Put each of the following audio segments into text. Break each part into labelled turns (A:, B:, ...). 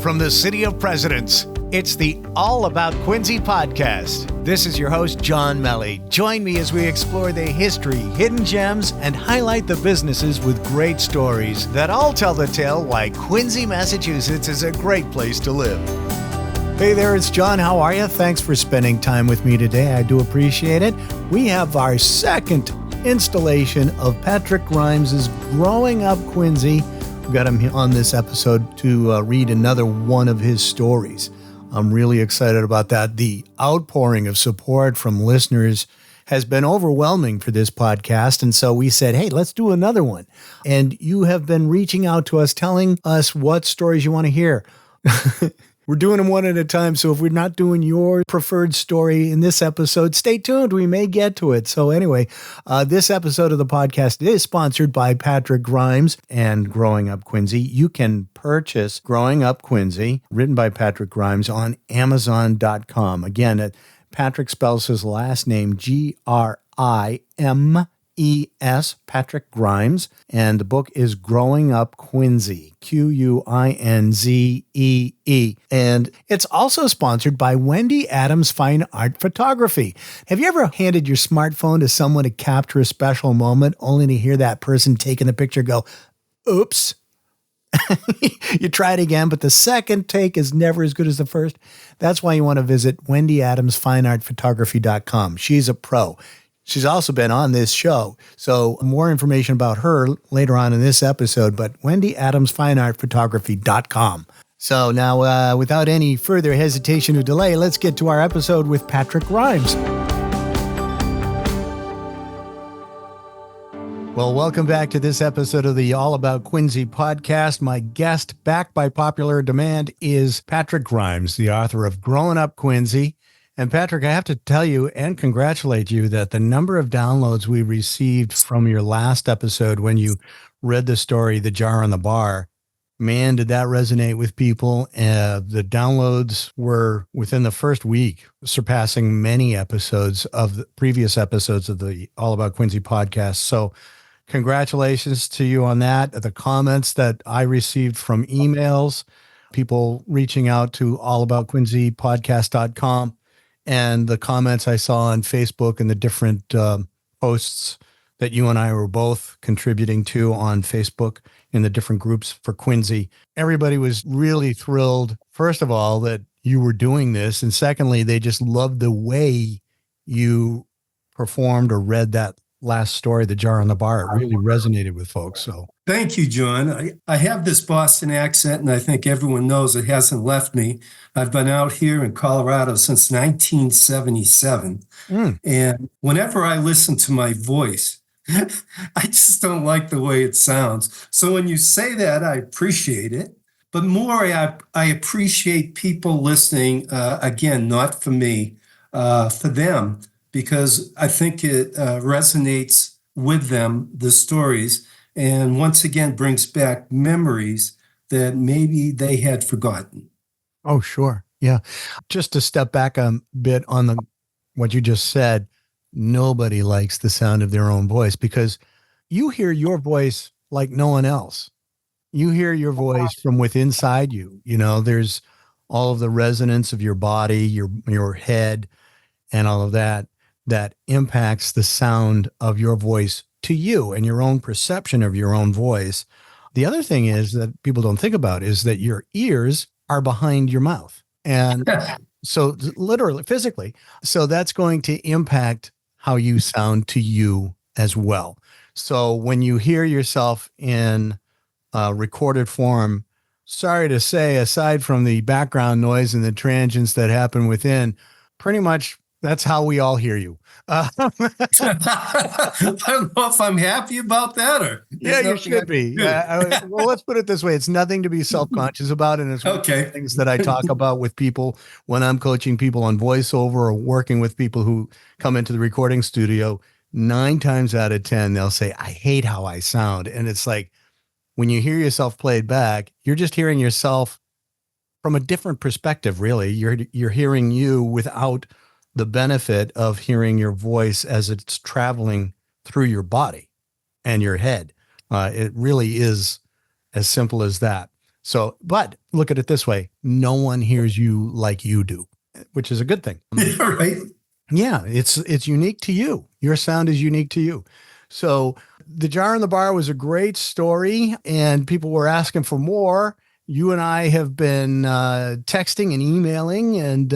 A: from the City of Presidents. It's the All About QuinZEE podcast. This is your host, John Melley. Join me as we explore the history, hidden gems, and highlight the businesses with great stories that all tell the tale why QuinZEE, Massachusetts is a great place to live. Hey there, it's John. How are you? Thanks for spending time with me today. I do appreciate it. We have our second installation of Patrick Grimes' Growing Up QuinZEE. We've got him on this episode to read another one of his stories. I'm really excited about that. The outpouring of support from listeners has been overwhelming for this podcast. And so we said, hey, let's do another one. And you have been reaching out to us, telling us what stories you want to hear. We're doing them one at a time, so if we're not doing your preferred story in this episode, stay tuned. We may get to it. So anyway, this episode of the podcast is sponsored by Patrick Grimes and Growing Up QuinZEE. You can purchase Growing Up QuinZEE, written by Patrick Grimes, on Amazon.com. Again, Patrick spells his last name Grimes, Patrick Grimes, and the book is Growing Up QuinZEE, QuinZEE. And it's also sponsored by Wendy Adams Fine Art Photography. Have you ever handed your smartphone to someone to capture a special moment, only to hear that person taking the picture go, oops? You try it again, but the second take is never as good as the first. That's why you want to visit wendyadamsfineartphotography.com. She's a pro. She's also been on this show, so more information about her later on in this episode, but wendyadamsfineartphotography.com. So now, without any further hesitation or delay, let's get to our episode with Patrick Grimes. Well, welcome back to this episode of the All About QuinZEE podcast. My guest, back by popular demand, is Patrick Grimes, the author of Growing Up QuinZEE. And Patrick, I have to tell you and congratulate you that the number of downloads we received from your last episode when you read the story, The Jar on the Bar, man, did that resonate with people. The downloads were within the first week, surpassing many episodes of the previous episodes of the All About QuinZEE podcast. So congratulations to you on that. The comments that I received from emails, people reaching out to allaboutquinzeepodcast.com, and the comments I saw on Facebook and the different posts that you and I were both contributing to on Facebook in the different groups for QuinZEE. Everybody was really thrilled, first of all, that you were doing this. And secondly, they just loved the way you performed or read that last story, The Jar on the Bar. It really resonated with folks. So
B: thank you, John. I have this Boston accent, and I think everyone knows it hasn't left me. I've been out here in Colorado since 1977. And whenever I listen to my voice, I just don't like the way it sounds. So when you say that, I appreciate it. But more, I appreciate people listening, again, not for me, for them, because I think it resonates with them, the stories, and once again brings back memories that maybe they had forgotten.
A: Oh, sure. Yeah. Just to step back a bit on what you just said, nobody likes the sound of their own voice because you hear your voice like no one else. You hear your voice from within inside you. You know, there's all of the resonance of your body, your head, and all of that impacts the sound of your voice to you and your own perception of your own voice. The other thing is that people don't think about is that your ears are behind your mouth. And so literally, physically, so that's going to impact how you sound to you as well. So when you hear yourself in recorded form, sorry to say, aside from the background noise and the transients that happen within, pretty much that's how we all hear you. I
B: don't know if I'm happy about that or.
A: Yeah, you should be. Well, let's put it this way. It's nothing to be self-conscious about. And it's one of the things that I talk about with people when I'm coaching people on voiceover or working with people who come into the recording studio. 9 times out of 10, they'll say, I hate how I sound. And it's like, when you hear yourself played back, you're just hearing yourself from a different perspective, really. You're hearing you without the benefit of hearing your voice as it's traveling through your body and your head. It really is as simple as that. So, but look at it this way. No one hears you like you do, which is a good thing.
B: Right.
A: Yeah, it's unique to you. Your sound is unique to you. So The Jar in the Bar was a great story, and people were asking for more. You and I have been texting and emailing, and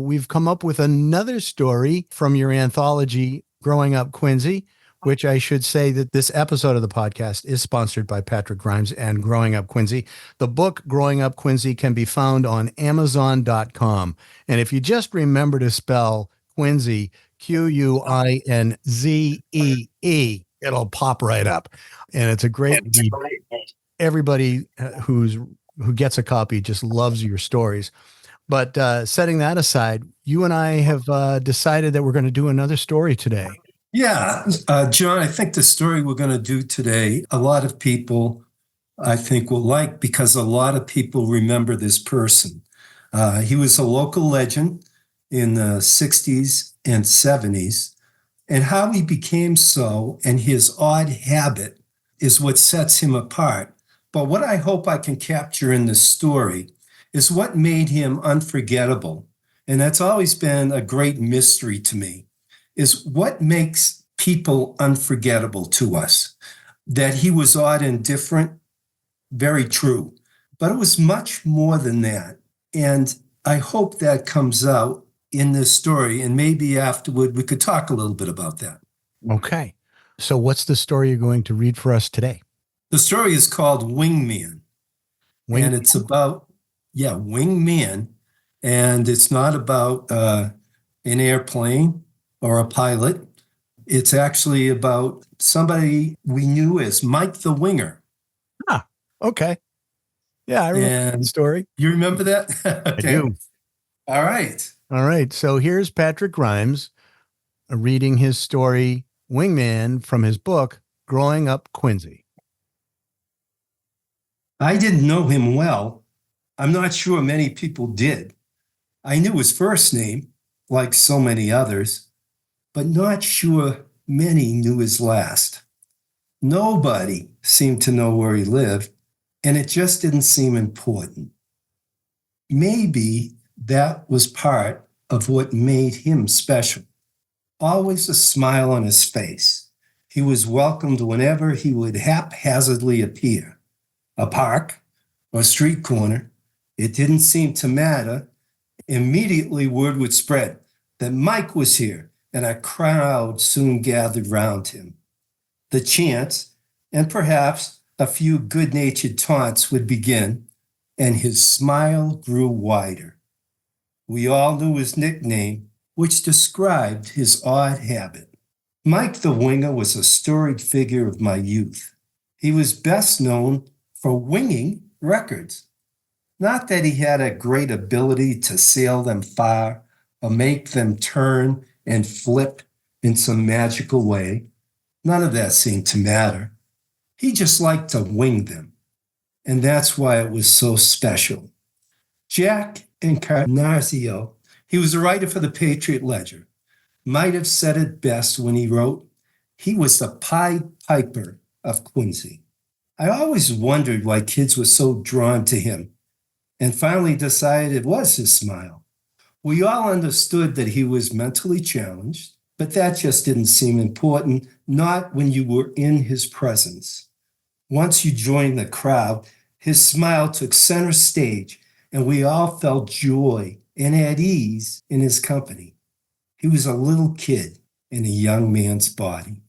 A: we've come up with another story from your anthology, Growing Up QuinZEE, which I should say that this episode of the podcast is sponsored by Patrick Grimes and Growing Up QuinZEE. The book, Growing Up QuinZEE, can be found on Amazon.com. And if you just remember to spell QuinZEE, QuinZee, it'll pop right up. And it's a great read. Everybody who gets a copy just loves your stories. But setting that aside, you and I have decided that we're going to do another story today.
B: Yeah, John, I think the story we're going to do today, a lot of people, I think, will like, because a lot of people remember this person. He was a local legend in the 60s and 70s, and how he became so and his odd habit is what sets him apart. But what I hope I can capture in this story is what made him unforgettable. And that's always been a great mystery to me, is what makes people unforgettable to us. That he was odd and different, very true. But it was much more than that. And I hope that comes out in this story. And maybe afterward, we could talk a little bit about that.
A: Okay. So what's the story you're going to read for us today?
B: The story is called Wingman. And it's about, Wingman. And it's not about an airplane or a pilot. It's actually about somebody we knew as Mike the Winger.
A: Ah, okay. Yeah, I remember the story.
B: You remember that? Okay.
A: I do.
B: All right.
A: All right. So here's Patrick Grimes reading his story, Wingman, from his book, Growing Up QuinZEE.
B: I didn't know him well. I'm not sure many people did. I knew his first name, like so many others, but not sure many knew his last. Nobody seemed to know where he lived, and it just didn't seem important. Maybe that was part of what made him special. Always a smile on his face. He was welcomed whenever he would haphazardly appear. A park or street corner, it didn't seem to matter. Immediately word would spread that Mike was here, and a crowd soon gathered round him. The chants, and perhaps a few good-natured taunts, would begin, and his smile grew wider. We all knew his nickname, which described his odd habit. Mike the Winger was a storied figure of my youth. He was best known for winging records. Not that he had a great ability to sail them far or make them turn and flip in some magical way. None of that seemed to matter. He just liked to wing them. And that's why it was so special. Jack Encarnacio, he was a writer for the Patriot Ledger, might have said it best when he wrote, he was the Pied Piper of QuinZEE. I always wondered why kids were so drawn to him, and finally decided it was his smile. We all understood that he was mentally challenged, but that just didn't seem important, not when you were in his presence. Once you joined the crowd, his smile took center stage, and we all felt joy and at ease in his company. He was a little kid in a young man's body.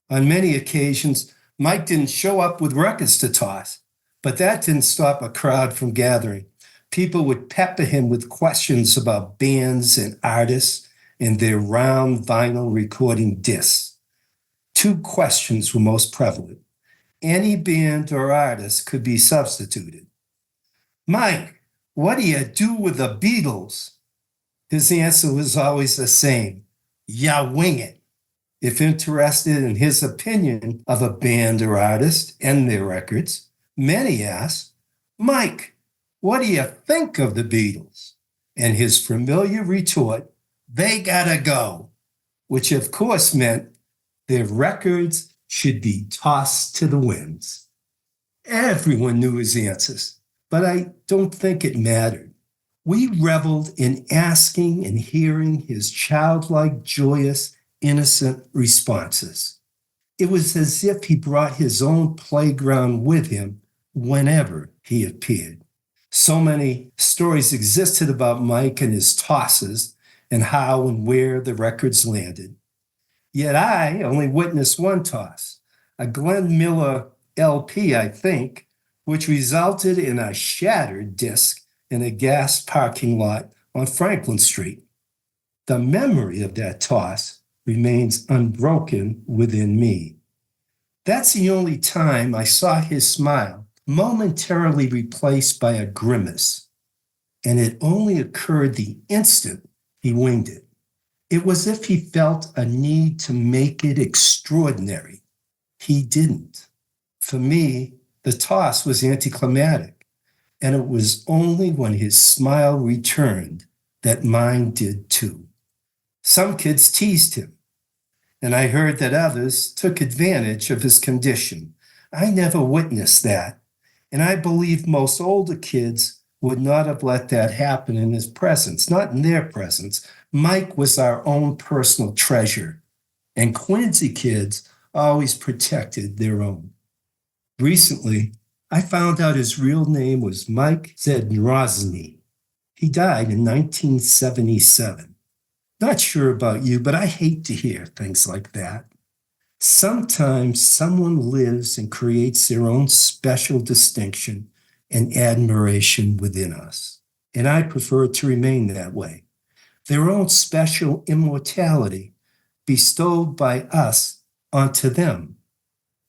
B: On many occasions, Mike didn't show up with records to toss, but that didn't stop a crowd from gathering. People would pepper him with questions about bands and artists and their round vinyl recording discs. Two questions were most prevalent. Any band or artist could be substituted. Mike, what do you do with the Beatles? His answer was always the same. Ya wing it. If interested in his opinion of a band or artist and their records, many asked, Mike, what do you think of the Beatles? And his familiar retort, they gotta go, which of course meant their records should be tossed to the winds. Everyone knew his answers, but I don't think it mattered. We reveled in asking and hearing his childlike, joyous, innocent responses. It was as if he brought his own playground with him whenever he appeared. So many stories existed about Mike and his tosses and how and where the records landed. Yet I only witnessed one toss, a Glenn Miller LP, I think, which resulted in a shattered disc in a gas parking lot on Franklin Street. The memory of that toss remains unbroken within me. That's the only time I saw his smile momentarily replaced by a grimace, and it only occurred the instant he winged it. It was as if he felt a need to make it extraordinary. He didn't. For me, the toss was anticlimactic, and it was only when his smile returned that mine did too. Some kids teased him, and I heard that others took advantage of his condition. I never witnessed that, and I believe most older kids would not have let that happen in his presence, not in their presence. Mike was our own personal treasure, and QuinZEE kids always protected their own. Recently, I found out his real name was Mike Zednrozny. He died in 1977. Not sure about you, but I hate to hear things like that. Sometimes someone lives and creates their own special distinction and admiration within us, and I prefer it to remain that way. Their own special immortality bestowed by us onto them.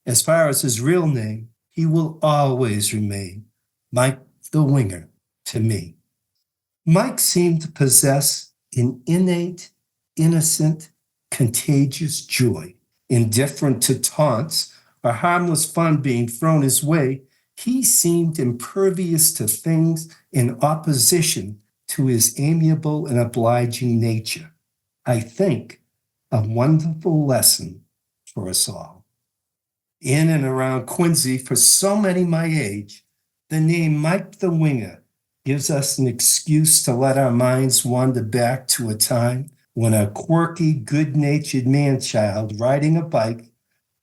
B: As far as his real name, he will always remain Mike the Winger to me. Mike seemed to possess an innate, innocent, contagious joy. Indifferent to taunts or harmless fun being thrown his way, he seemed impervious to things in opposition to his amiable and obliging nature. I think a wonderful lesson for us all. In and around QuinZEE, for so many my age, the name Mike the Winger gives us an excuse to let our minds wander back to a time when a quirky, good-natured man-child riding a bike,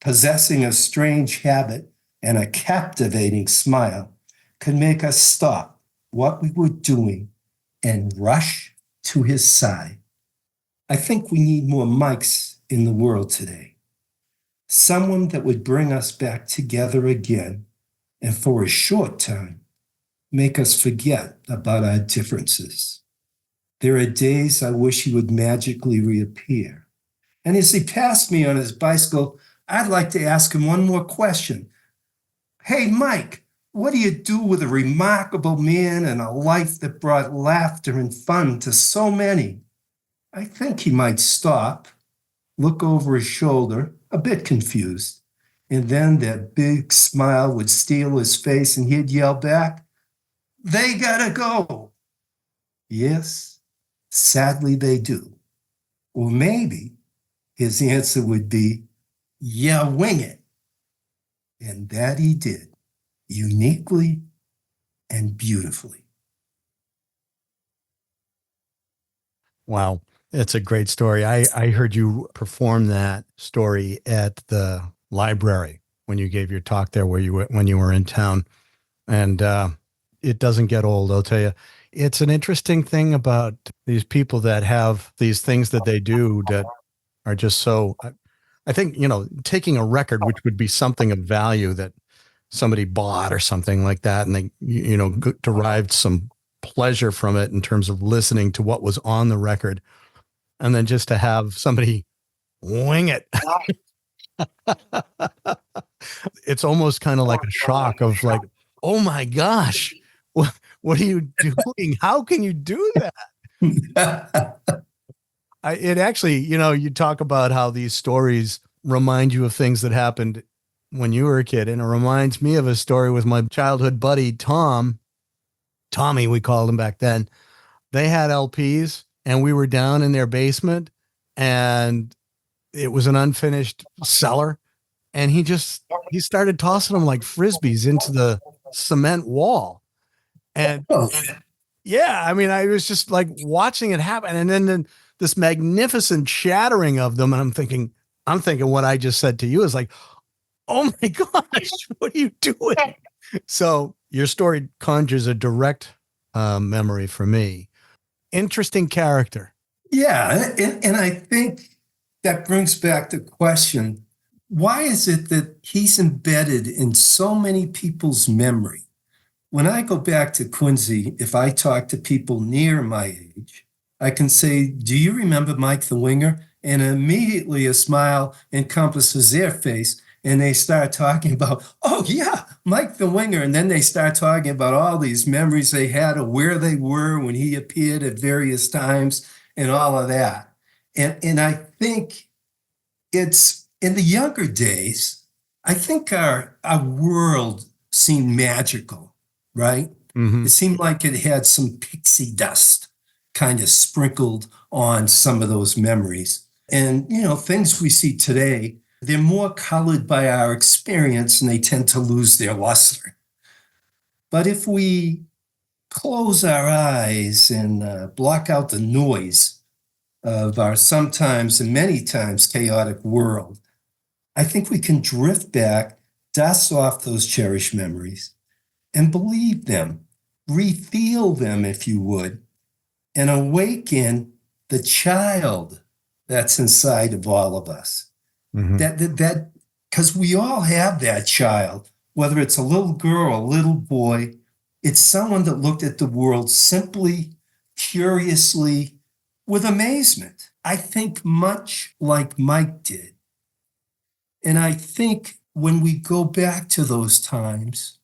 B: possessing a strange habit and a captivating smile, could make us stop what we were doing and rush to his side. I think we need more Mikes in the world today. Someone that would bring us back together again, and for a short time, make us forget about our differences. There are days I wish he would magically reappear. And as he passed me on his bicycle, I'd like to ask him one more question. Hey, Mike, what do you do with a remarkable man and a life that brought laughter and fun to so many? I think he might stop, look over his shoulder, a bit confused, and then that big smile would steal his face and he'd yell back, "They gotta go." Yes, sadly they do. Or maybe his answer would be, "Yeah, wing it." And that he did, uniquely and beautifully.
A: Wow. It's a great story. I heard you perform that story at the library when you gave your talk there when you were in town. And it doesn't get old, I'll tell you. It's an interesting thing about these people that have these things that they do that are just so, I think, taking a record, which would be something of value that somebody bought or something like that, and they, derived some pleasure from it in terms of listening to what was on the record. And then just to have somebody wing it. It's almost kind of like a shock of like, oh my gosh, what are you doing? How can you do that? It actually, you talk about how these stories remind you of things that happened when you were a kid. And it reminds me of a story with my childhood buddy, Tommy, we called him back then. They had LPs and we were down in their basement and it was an unfinished cellar. And he started tossing them like Frisbees into the cement wall. And
B: Oh,
A: yeah, I mean, I was just like watching it happen. And then this magnificent shattering of them. And I'm thinking what I just said to you is like, oh my gosh, what are you doing? So your story conjures a direct memory for me. Interesting character.
B: yeah. And I think that brings back the question, why is it that he's embedded in so many people's memory? When I go back to Quincy, if I talk to people near my age, I can say, do you remember Mike the Winger? And immediately a smile encompasses their face. And they start talking about, oh, yeah, Mike the Winger. And then they start talking about all these memories they had of where they were when he appeared at various times and all of that. And I think it's in the younger days, I think our world seemed magical, right?
A: Mm-hmm.
B: It seemed like it had some pixie dust kind of sprinkled on some of those memories. And, things we see today, they're more colored by our experience and they tend to lose their luster. But if we close our eyes and block out the noise of our sometimes and many times chaotic world, I think we can drift back, dust off those cherished memories, and believe them, re-feel them, if you would, and awaken the child that's inside of all of us.
A: Mm-hmm.
B: That because we all have that child, whether it's a little girl, a little boy, it's someone that looked at the world simply, curiously, with amazement. I think much like Mike did. And I think when we go back to those times,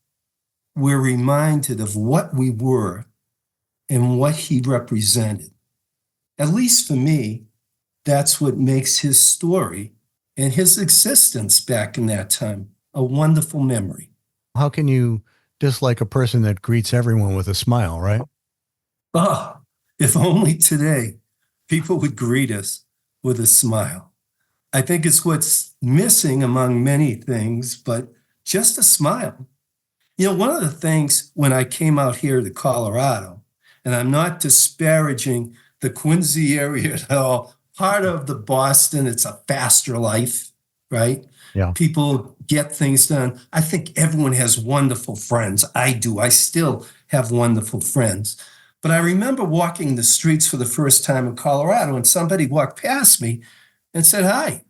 B: we're reminded of what we were and what he represented. At least for me, that's what makes his story and his existence back in that time a wonderful memory.
A: How can you dislike a person that greets everyone with a smile, right?
B: Oh, if only today people would greet us with a smile. I think it's what's missing among many things, but just a smile. One of the things when I came out here to Colorado, and I'm not disparaging the QuinZEE area at all, part of the Boston, it's a faster life, right?
A: Yeah.
B: People get things done. I think everyone has wonderful friends. I do. I still have wonderful friends. But I remember walking the streets for the first time in Colorado, and somebody walked past me and said, hi.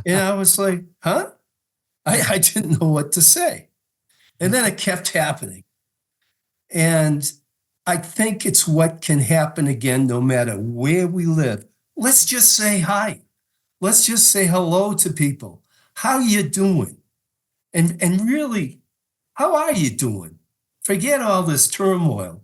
B: And I was like, huh? I didn't know what to say. And then it kept happening. And I think it's what can happen again, no matter where we live. Let's just say hi. Let's just say hello to people. How you doing? And really, how are you doing? Forget all this turmoil.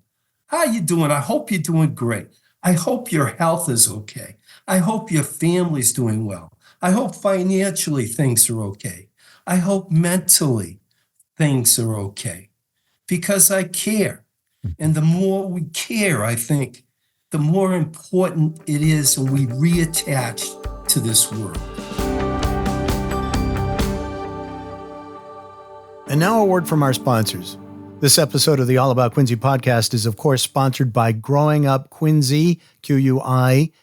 B: How are you doing? I hope you're doing great. I hope your health is okay. I hope your family's doing well. I hope financially things are okay. I hope mentally things are okay, because I care. And the more we care, I think, the more important it is when we reattach to this world.
A: And now a word from our sponsors. This episode of the All About QuinZEE podcast is, of course, sponsored by Growing Up QuinZEE, QuinZEE,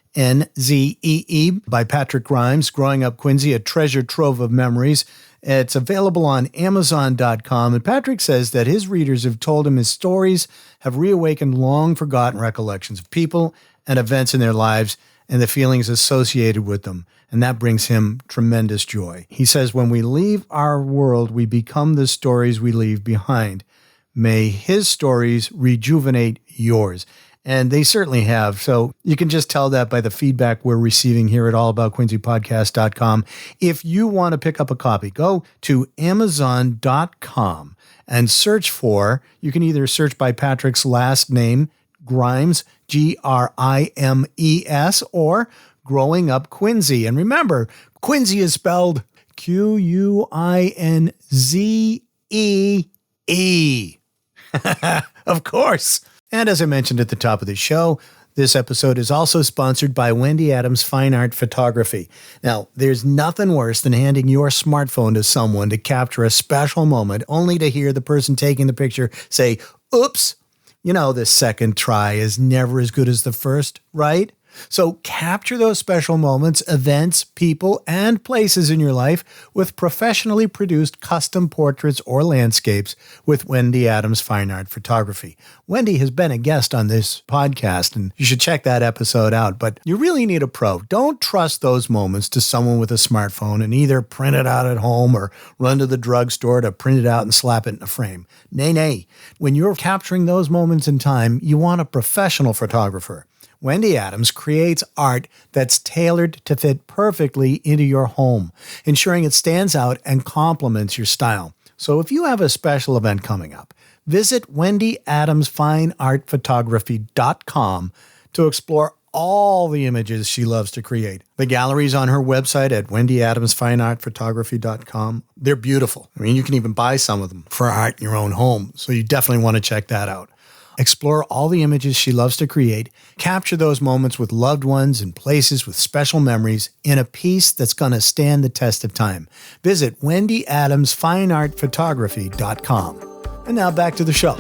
A: by Patrick Grimes. Growing Up QuinZEE, a treasure trove of memories. It's available on Amazon.com, and Patrick says that his readers have told him his stories have reawakened long-forgotten recollections of people and events in their lives and the feelings associated with them, and that brings him tremendous joy. He says, when we leave our world, we become the stories we leave behind. May his stories rejuvenate yours. And they certainly have. So you can just tell that by the feedback we're receiving here at allaboutquinzeepodcast.com. If you want to pick up a copy, go to Amazon.com and search for, you can either search by Patrick's last name, Grimes, Grimes, or Growing Up QuinZEE. And remember, QuinZEE is spelled QuinZEE. Of course. And as I mentioned at the top of the show, this episode is also sponsored by Wendy Adams Fine Art Photography. Now, there's nothing worse than handing your smartphone to someone to capture a special moment, only to hear the person taking the picture say, Oops. You know, the second try is never as good as the first, right? So capture those special moments, events, people, and places in your life with professionally produced custom portraits or landscapes with Wendy Adams Fine Art Photography. Wendy has been a guest on this podcast, and you should check that episode out. But you really need a pro. Don't trust those moments to someone with a smartphone and either print it out at home or run to the drugstore to print it out and slap it in a frame. Nay. When you're capturing those moments in time, you want a professional photographer. Wendy Adams creates art that's tailored to fit perfectly into your home, ensuring it stands out and complements your style. So if you have a special event coming up, visit wendyadamsfineartphotography.com to explore all the images she loves to create. The gallery's on her website at wendyadamsfineartphotography.com. They're beautiful. I mean, you can even buy some of them for art in your own home, so you definitely want to check that out. Explore all the images she loves to create, capture those moments with loved ones and places with special memories in a piece that's going to stand the test of time. Visit wendyadamsfineartphotography.com. And now back to the show.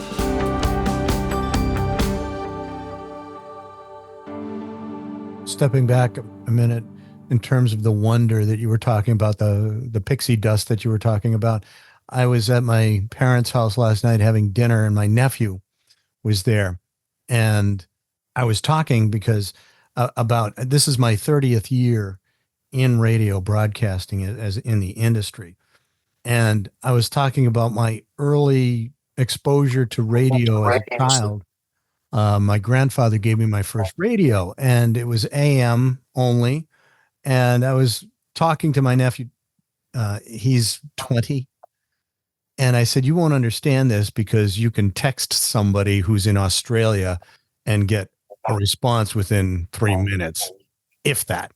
A: Stepping back a minute in terms of the wonder that you were talking about, the pixie dust that you were talking about, I was at my parents' house last night having dinner, and my nephew was there. And I was talking because about, this is my 30th year in radio broadcasting as in the industry. And I was talking about my early exposure to radio as a child. My grandfather gave me my first radio, and it was AM only. And I was talking to my nephew. He's 20. And I said, you won't understand this because you can text somebody who's in Australia and get a response within 3 minutes, if that.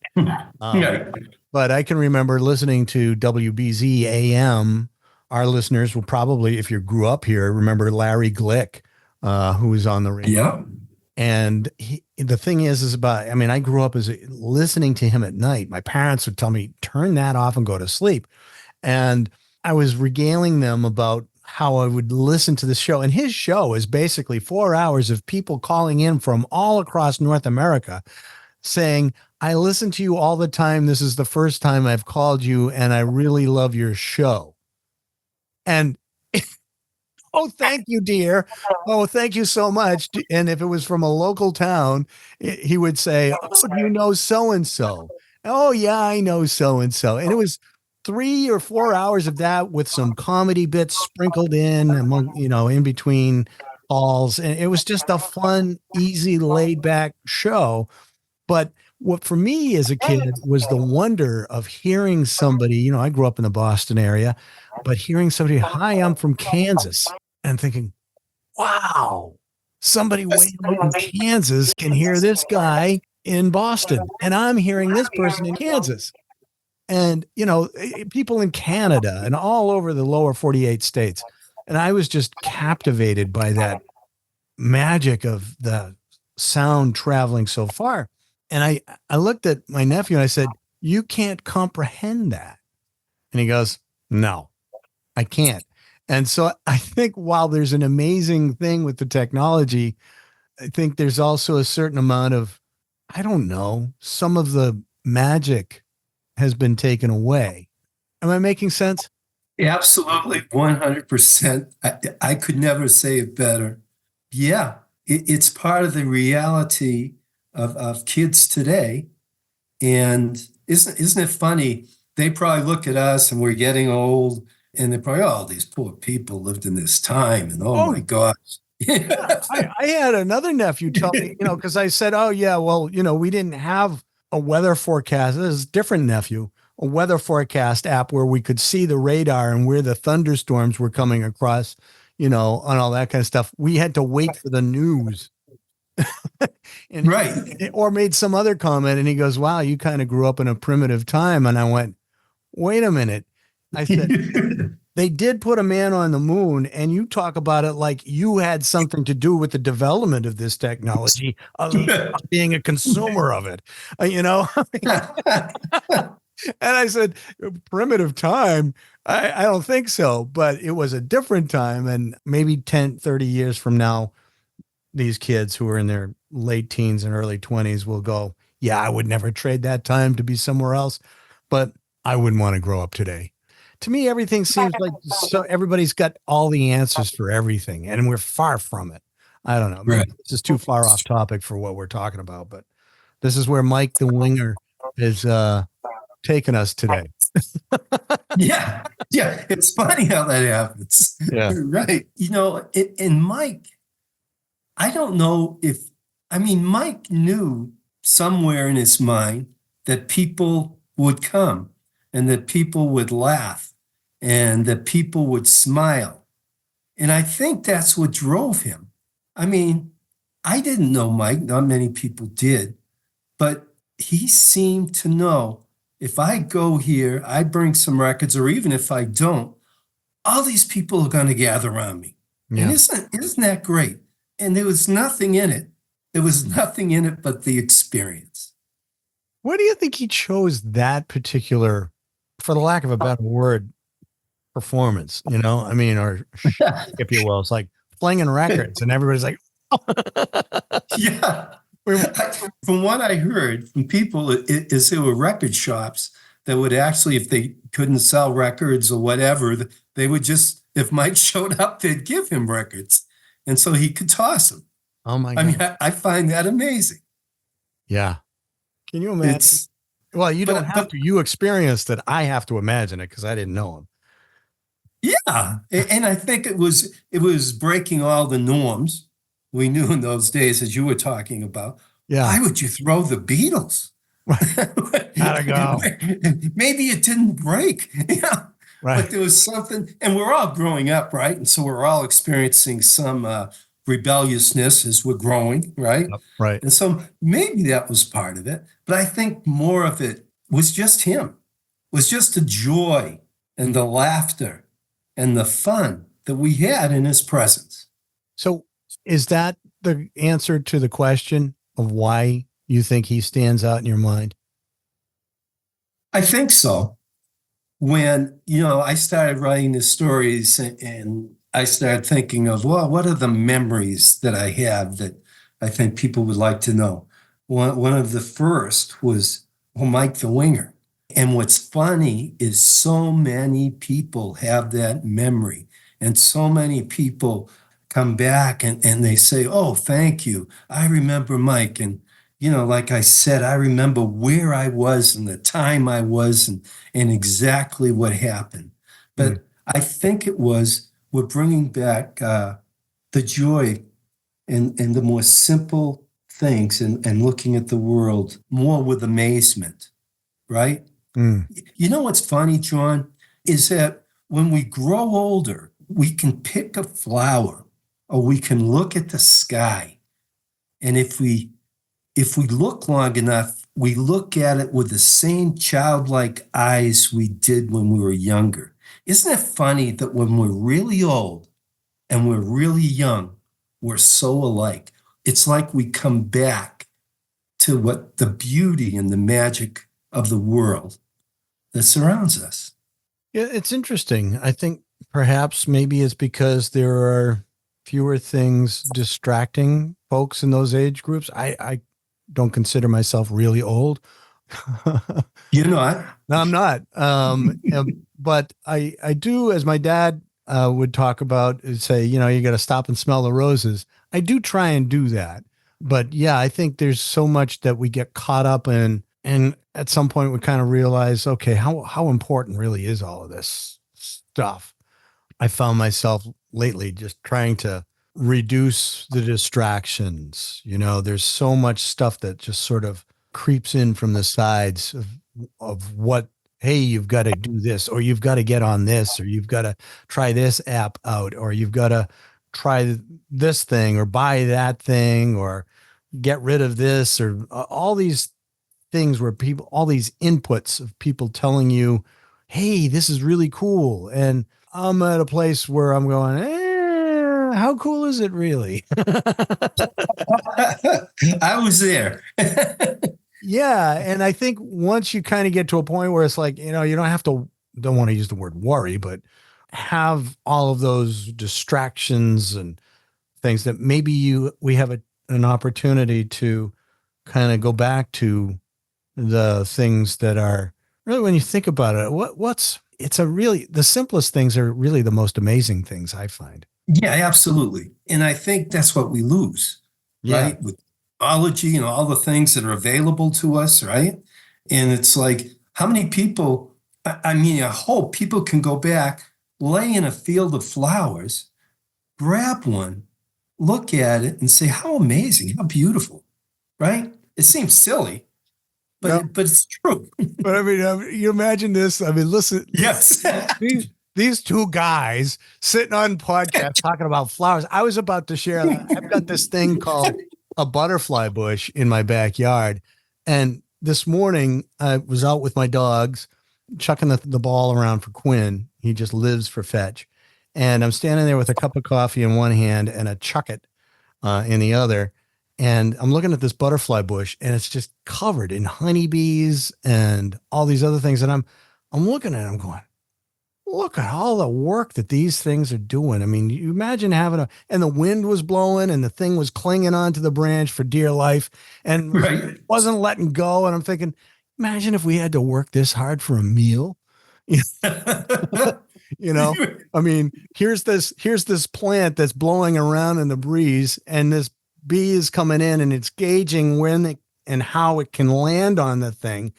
A: But I can remember listening to WBZ AM. Our listeners will probably, if you grew up here, remember Larry Glick, who was on the radio.
B: Yeah.
A: And the thing is about, I mean, I grew up listening to him at night. My parents would tell me, turn that off and go to sleep. And I was regaling them about how I would listen to the show. And his show is basically 4 hours of people calling in from all across North America saying, I listen to you all the time. This is the first time I've called you, and I really love your show. And oh, thank you, dear. Oh, thank you so much. And if it was from a local town, he would say, oh, do you know so-and-so? Oh, yeah, I know so-and-so. And it was 3 or 4 hours of that with some comedy bits sprinkled in among, in between calls. And it was just a fun, easy, laid back show. But what for me as a kid was the wonder of hearing somebody, I grew up in the Boston area, but hearing somebody, hi, I'm from Kansas, and thinking, wow, somebody way out in Kansas can hear this guy in Boston, and I'm hearing this person in Kansas. And, people in Canada and all over the lower 48 states. And I was just captivated by that magic of the sound traveling so far. And I looked at my nephew and I said, you can't comprehend that. And he goes, no, I can't. And so I think while there's an amazing thing with the technology, I think there's also a certain amount of, I don't know, some of the magic has been taken away. Am I making sense?
B: Absolutely, 100%. I could never say it better. Yeah, it's part of the reality of kids today. And isn't it funny? They probably look at us and we're getting old, and they're probably, oh, these poor people lived in this time, and oh my gosh.
A: Yeah, I had another nephew tell me, because I said, oh, yeah, well, we didn't have a weather forecast. This is a different nephew, a weather forecast app where we could see the radar and where the thunderstorms were coming across, and all that kind of stuff. We had to wait for the news. And
B: right.
A: Or made some other comment, and he goes, wow, you kind of grew up in a primitive time. And I went, wait a minute. I said, they did put a man on the moon, and you talk about it like you had something to do with the development of this technology, of being a consumer of it, And I said, primitive time? I don't think so, but it was a different time. And maybe 10, 30 years from now, these kids who are in their late teens and early 20s will go, yeah, I would never trade that time to be somewhere else, but I wouldn't want to grow up today. To me, everything seems like so everybody's got all the answers for everything, and we're far from it. I don't know. Maybe
B: Right.
A: this is too far off topic for what we're talking about, but this is where Mike the Winger is taking us today.
B: Yeah. Yeah. It's funny how that happens.
A: Yeah.
B: Right. And Mike, I don't know Mike knew somewhere in his mind that people would come and that people would laugh and that people would smile. And I think that's what drove him. I mean, I didn't know Mike, not many people did, but he seemed to know if I go here, I bring some records, or even if I don't, all these people are going to gather around me.
A: Yeah.
B: And isn't that great? And there was nothing in it. There was nothing in it but the experience.
A: Where do you think he chose that particular, for the lack of a better word, performance? Or if you will, it's like flinging records, and everybody's like,
B: Yeah. From what I heard from people, is there were record shops that would actually, if they couldn't sell records or whatever, they would just, if Mike showed up, they'd give him records. And so he could toss them.
A: oh my God.
B: I mean, I find that amazing.
A: Yeah. Can you imagine? Well, you don't have to. You experienced it. I have to imagine it because I didn't know him.
B: Yeah. And I think it was breaking all the norms we knew in those days, as you were talking about.
A: Yeah.
B: Why would you throw the Beatles?
A: Gotta go.
B: Maybe it didn't break. Yeah.
A: Right.
B: But there was something, and we're all growing up, right? And so we're all experiencing some rebelliousness as we're growing, right?
A: Right.
B: And so maybe that was part of it. But I think more of it was just him, was just the joy and the laughter and the fun that we had in his presence.
A: So is that the answer to the question of why you think he stands out in your mind?
B: I think so. When, I started writing the stories and I started thinking of, well, what are the memories that I have that I think people would like to know? One of the first was, Mike the Winger. And what's funny is so many people have that memory, and so many people come back and they say, oh, thank you. I remember Mike. And, like I said, I remember where I was and the time I was and exactly what happened. But I think we're bringing back the joy and the more simple things and looking at the world more with amazement, right? You know what's funny, John, is that when we grow older, we can pick a flower or we can look at the sky. And if we look long enough, we look at it with the same childlike eyes we did when we were younger. Isn't it funny that when we're really old and we're really young, we're so alike? It's like we come back to what the beauty and the magic of the world that surrounds us.
A: Yeah, it's interesting. I think perhaps maybe it's because there are fewer things distracting folks in those age groups. I don't consider myself really old.
B: You're not?
A: No, I'm not. But I do, as my dad would talk about, say, you got to stop and smell the roses. I do try and do that. But yeah, I think there's so much that we get caught up in. And at some point we kind of realize, okay, how important really is all of this stuff? I found myself lately just trying to reduce the distractions. There's so much stuff that just sort of creeps in from the sides of what, hey, you've got to do this, or you've got to get on this, or you've got to try this app out, or you've got to try this thing or buy that thing or get rid of this, or all these things where all these inputs of people telling you, hey, this is really cool. And I'm at a place where I'm going, how cool is it really?
B: I was there.
A: Yeah. And I think once you kind of get to a point where it's like, you don't want to use the word worry, but have all of those distractions and things that maybe we have an opportunity to kind of go back to the things that are really, when you think about it, the simplest things are really the most amazing things, I find.
B: Yeah, absolutely. And I think that's what we lose,
A: Yeah.
B: right? With technology and all the things that are available to us, right? And it's like, how many people, I mean, I hope people can go back, lay in a field of flowers, grab one, look at it and say, how amazing, how beautiful, right? It seems silly,
A: Yep.
B: but it's true.
A: But I mean, you imagine this. I mean, listen,
B: Yes.
A: these two guys sitting on podcast talking about flowers. I was about to share that. I've got this thing called a butterfly bush in my backyard. And this morning I was out with my dogs, chucking the ball around for Quinn. He just lives for fetch. And I'm standing there with a cup of coffee in one hand and a chucket in the other. And I'm looking at this butterfly bush and it's just covered in honeybees and all these other things. And I'm looking at it, I'm going, look at all the work that these things are doing. I mean, you imagine and the wind was blowing and the thing was clinging onto the branch for dear life and
B: Right.
A: wasn't letting go. And I'm thinking, imagine if we had to work this hard for a meal. I mean, here's this plant that's blowing around in the breeze and this bee is coming in and it's gauging when and how it can land on the thing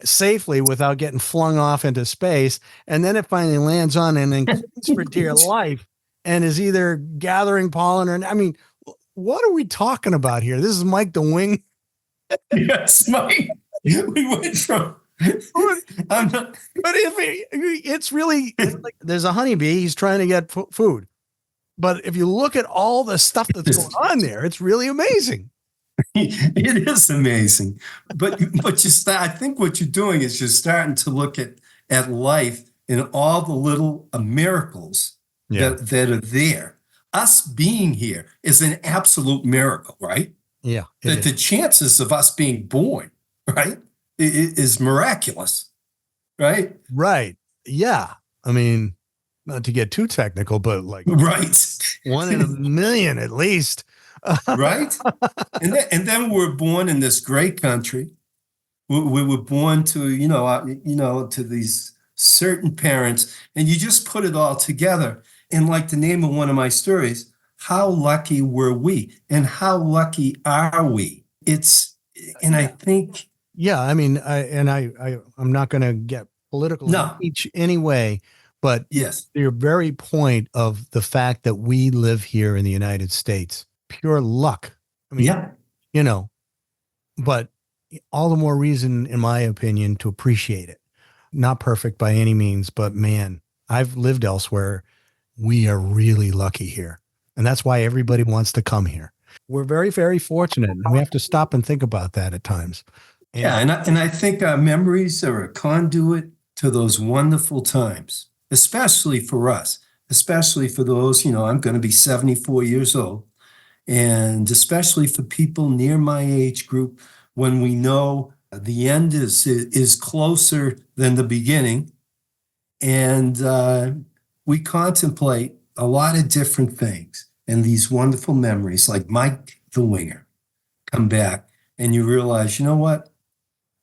A: safely without getting flung off into space. And then it finally lands on and then clings for dear life and is either gathering pollen or, I mean, what are we talking about here? This is Mike the Wing.
B: Yes, Mike. We went from.
A: But it's like there's a honeybee, he's trying to get food. But if you look at all the stuff that's going on there, it's really amazing.
B: It is amazing. But I think what you're doing is you're starting to look at life and all the little miracles that are there. Us being here is an absolute miracle, right?
A: Yeah.
B: The chances of us being born, right, is miraculous, right?
A: Right. Yeah. I mean, not to get too technical, but like
B: right,
A: 1 in a million at least.
B: Right. And then we were born in this great country. We were born to, to these certain parents, and you just put it all together. And like the name of one of my stories, how lucky were we and how lucky are we? I think.
A: Yeah. I mean, I'm not going to get political each anyway, but
B: yes,
A: your very point of the fact that we live here in the United States, pure luck. I mean, but all the more reason, in my opinion, to appreciate it. Not perfect by any means, but man, I've lived elsewhere. We are really lucky here. And that's why everybody wants to come here. We're very, very fortunate. And we have to stop and think about that at times.
B: And I think our memories are a conduit to those wonderful times, especially for us, especially for those, I'm going to be 74 years old. And especially for people near my age group, when we know the end is closer than the beginning, and we contemplate a lot of different things, and these wonderful memories, like Mike the Winger, come back, and you realize, you know what?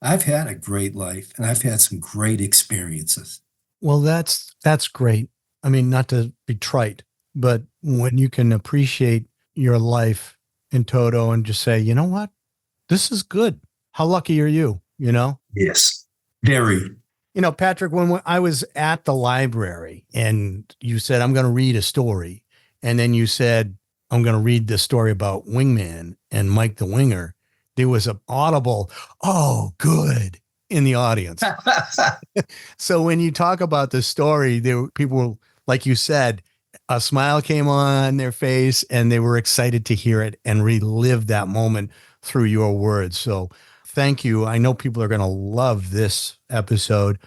B: I've had a great life, and I've had some great experiences.
A: Well, that's great. I mean, not to be trite, but when you can appreciate your life in toto and just say, you know what, this is good. How lucky are you?
B: Yes, very.
A: Patrick, when I was at the library and you said, I'm going to read a story. And then you said, I'm going to read this story about Wingman and Mike the Winger. There was an audible, oh, good, in the audience. So when you talk about the story, people, like you said, a smile came on their face and they were excited to hear it and relive that moment through your words. So thank you. I know people are going to love this episode.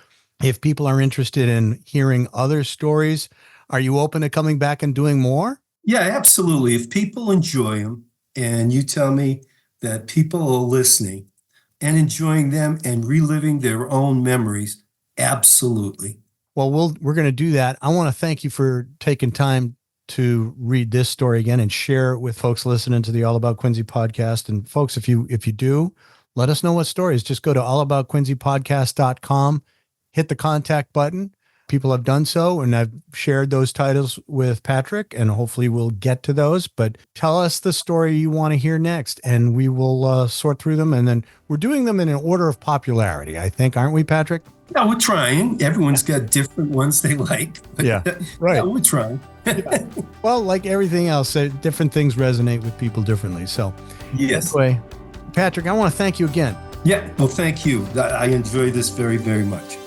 A: If people are interested in hearing other stories, are you open to coming back and doing more?
B: Yeah, absolutely. If people enjoy them and you tell me that people are listening and enjoying them and reliving their own memories. Absolutely.
A: Well, we're going to do that. I want to thank you for taking time to read this story again and share it with folks listening to the All About QuinZEE podcast. And folks, if you do, let us know what stories. Just go to allaboutquinzeepodcast.com, hit the contact button. People have done so, and I've shared those titles with Patrick, and hopefully we'll get to those. But tell us the story you want to hear next, and we will sort through them. And then we're doing them in an order of popularity, I think, aren't we, Patrick?
B: Yeah, we're trying. Everyone's got different ones they like.
A: Yeah, right.
B: Yeah, we're trying.
A: Yeah. Well, like everything else, different things resonate with people differently. So,
B: yes.
A: Anyway, Patrick, I want to thank you again.
B: Yeah, well, thank you. I enjoy this very, very much.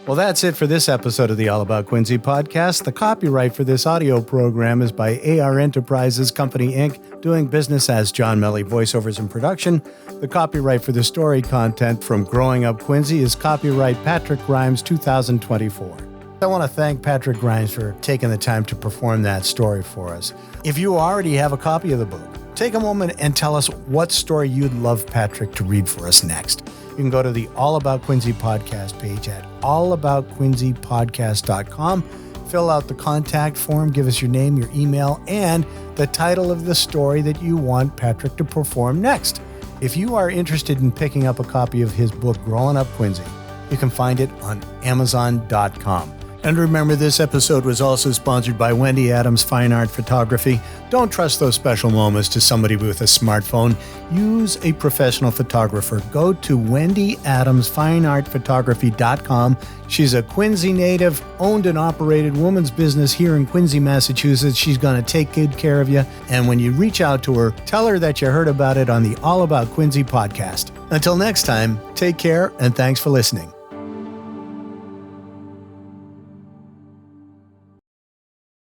A: Well, that's it for this episode of the All About QuinZEE podcast. The copyright for this audio program is by AR Enterprises Company, Inc., doing business as John Melley Voiceovers and Production. The copyright for the story content from Growing Up QuinZEE is copyright Patrick Grimes 2024. I want to thank Patrick Grimes for taking the time to perform that story for us. If you already have a copy of the book, take a moment and tell us what story you'd love Patrick to read for us next. You can go to the All About QuinZEE podcast page at allaboutquinzeepodcast.com. Fill out the contact form, give us your name, your email, and the title of the story that you want Patrick to perform next. If you are interested in picking up a copy of his book, Growing Up QuinZEE, you can find it on Amazon.com. And remember, this episode was also sponsored by Wendy Adams Fine Art Photography. Don't trust those special moments to somebody with a smartphone. Use a professional photographer. Go to wendyadamsfineartphotography.com. She's a QuinZEE native, owned and operated woman's business here in Quincy, Massachusetts. She's going to take good care of you. And when you reach out to her, tell her that you heard about it on the All About QuinZEE podcast. Until next time, take care and thanks for listening.